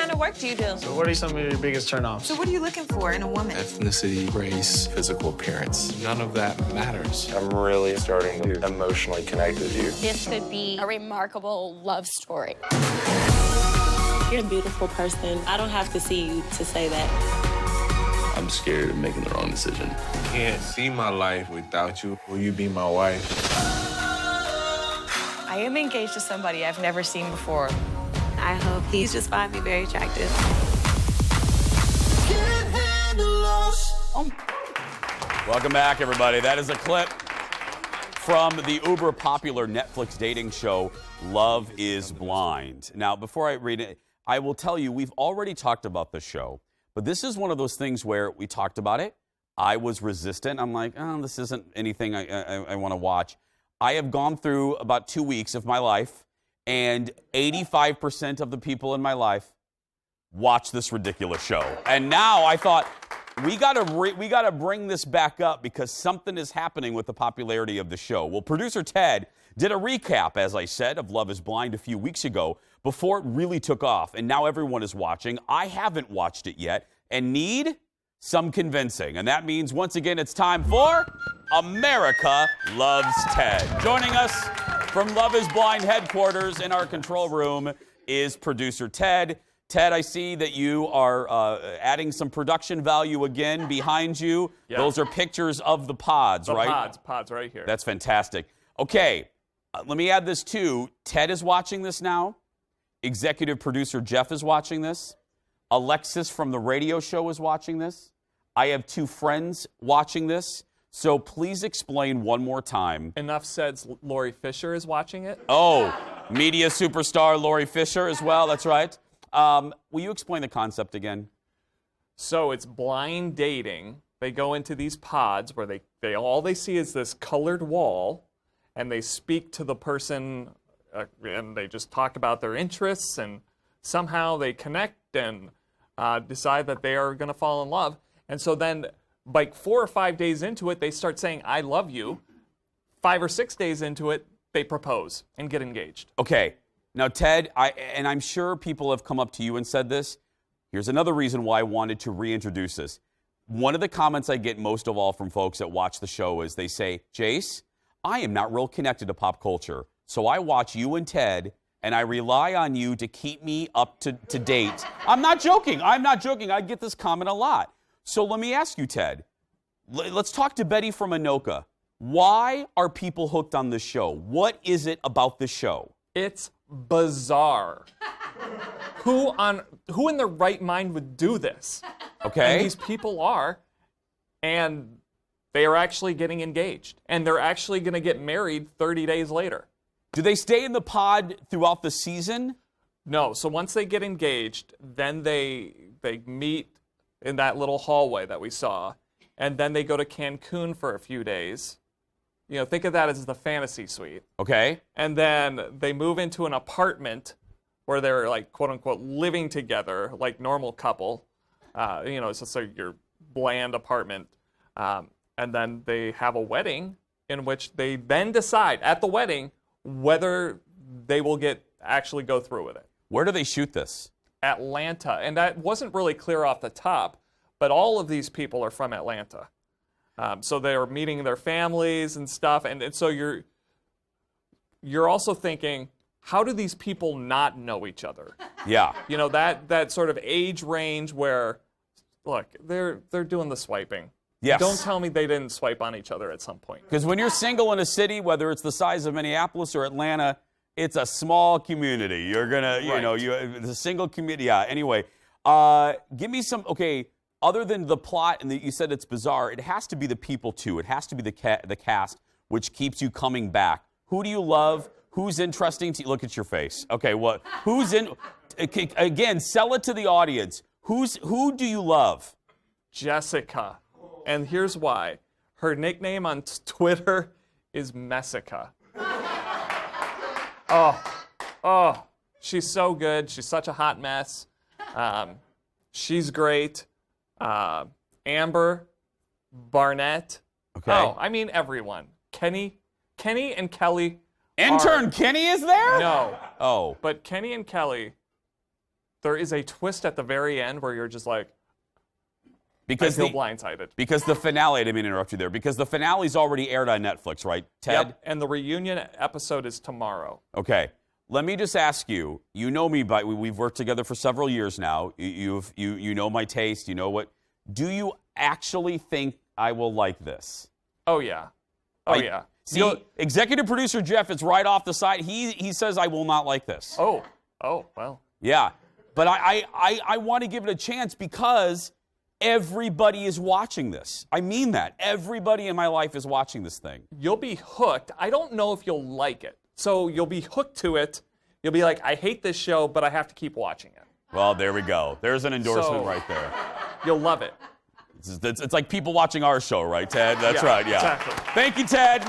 kind of work do you do? So what are some of your biggest turnoffs? So what are you looking for in a woman? Ethnicity, race, physical appearance. None of that matters. I'm really starting to emotionally connect with you. This could be a remarkable love story. You're a beautiful person. I don't have to see you to say that. I'm scared of making the wrong decision. Can't see my life without you. Will you be my wife? I am engaged to somebody I've never seen before. I hope he just finds me very attractive. Welcome back, everybody. That is a clip from the uber popular Netflix dating show, Love is Blind. Now, before I read it, I will tell you, we've already talked about the show, but this is one of those things where we talked about it. I was resistant. I'm like, oh, this isn't anything I want to watch. I have gone through about 2 weeks of my life, and 85% of the people in my life watch this ridiculous show. And now I thought, we gotta bring this back up because something is happening with the popularity of the show. Well, producer Ted did a recap, as I said, of Love is Blind a few weeks ago before it really took off, and now everyone is watching. I haven't watched it yet and need some convincing. And that means, once again, it's time for America Loves Ted. Joining us from Love is Blind headquarters in our control room is producer Ted. Ted, I see that you are adding some production value again behind you. Yeah. Those are pictures of the pods, right? Pods right here. That's fantastic. Okay, let me add this too. Ted is watching this now. Executive producer Jeff is watching this. Alexis from the radio show is watching this. I have 2 friends watching this. So please explain one more time. Enough said, Lori Fisher is watching it. Oh, media superstar Lori Fisher as well. That's right. Will you explain the concept again? So it's blind dating. They go into these pods where they all they see is this colored wall, and they speak to the person, and they just talk about their interests, and somehow they connect and decide that they are going to fall in love. And so then, like 4 or 5 days into it, they start saying, I love you. 5 or 6 days into it, they propose and get engaged. Okay. Now, Ted, I'm sure people have come up to you and said this. Here's another reason why I wanted to reintroduce this. One of the comments I get most of all from folks that watch the show is they say, Jace, I am not real connected to pop culture, so I watch you and Ted, and I rely on you to keep me up to date. I'm not joking. I get this comment a lot. So let me ask you, Ted. Let's talk to Betty from Anoka. Why are people hooked on this show? What is it about this show? It's bizarre. Who in their right mind would do this? Okay. And these people are, and they are actually getting engaged, and they're actually going to get married 30 days later. Do they stay in the pod throughout the season? No. So once they get engaged, then they meet in that little hallway that we saw, and then they go to Cancun for a few days. You know, think of that as the fantasy suite. Okay. And then they move into an apartment where they're, like, quote-unquote, living together like normal couple. You know, it's just like your bland apartment. And then they have a wedding in which they then decide at the wedding whether they will actually go through with it. Where do they shoot this? Atlanta. And that wasn't really clear off the top, but all of these people are from Atlanta. So they're meeting their families and stuff. And so you're also thinking, how do these people not know each other? Yeah. You know, that sort of age range where, look, they're doing the swiping. Yes. Don't tell me they didn't swipe on each other at some point. Because when you're single in a city, whether it's the size of Minneapolis or Atlanta, it's a small community. You're going to, the single community. Yeah, anyway, give me some, okay, other than the plot and you said it's bizarre, it has to be the people too. It has to be the cast, which keeps you coming back. Who do you love? Who's interesting to you? Look at your face. Okay, what? Who's in? Again, sell it to the audience. Who do you love? Jessica. And here's why. Her nickname on Twitter is Messica. Oh, she's so good. She's such a hot mess. She's great. Amber, Barnett. Okay. Oh, I mean everyone. Kenny and Kelly. Intern Kenny is there? No. Oh. But Kenny and Kelly, there is a twist at the very end where you're just like, Because I feel blindsided. Because the finale, I didn't mean to interrupt you there, because the finale's already aired on Netflix, right, Ted? Yep, and the reunion episode is tomorrow. Okay. Let me just ask you, you know me, but we've worked together for several years now. You know my taste, you know what. Do you actually think I will like this? Oh, yeah. Oh, yeah. See, executive producer Jeff is right off the side. He says I will not like this. Oh, well. Yeah. But I want to give it a chance because everybody is watching this. I mean that. Everybody in my life is watching this thing. You'll be hooked. I don't know if you'll like it. So you'll be hooked to it. You'll be like, I hate this show, but I have to keep watching it. Well, there we go. There's an endorsement right there. You'll love it. It's like people watching our show, right, Ted? That's right, yeah. Exactly. Thank you, Ted.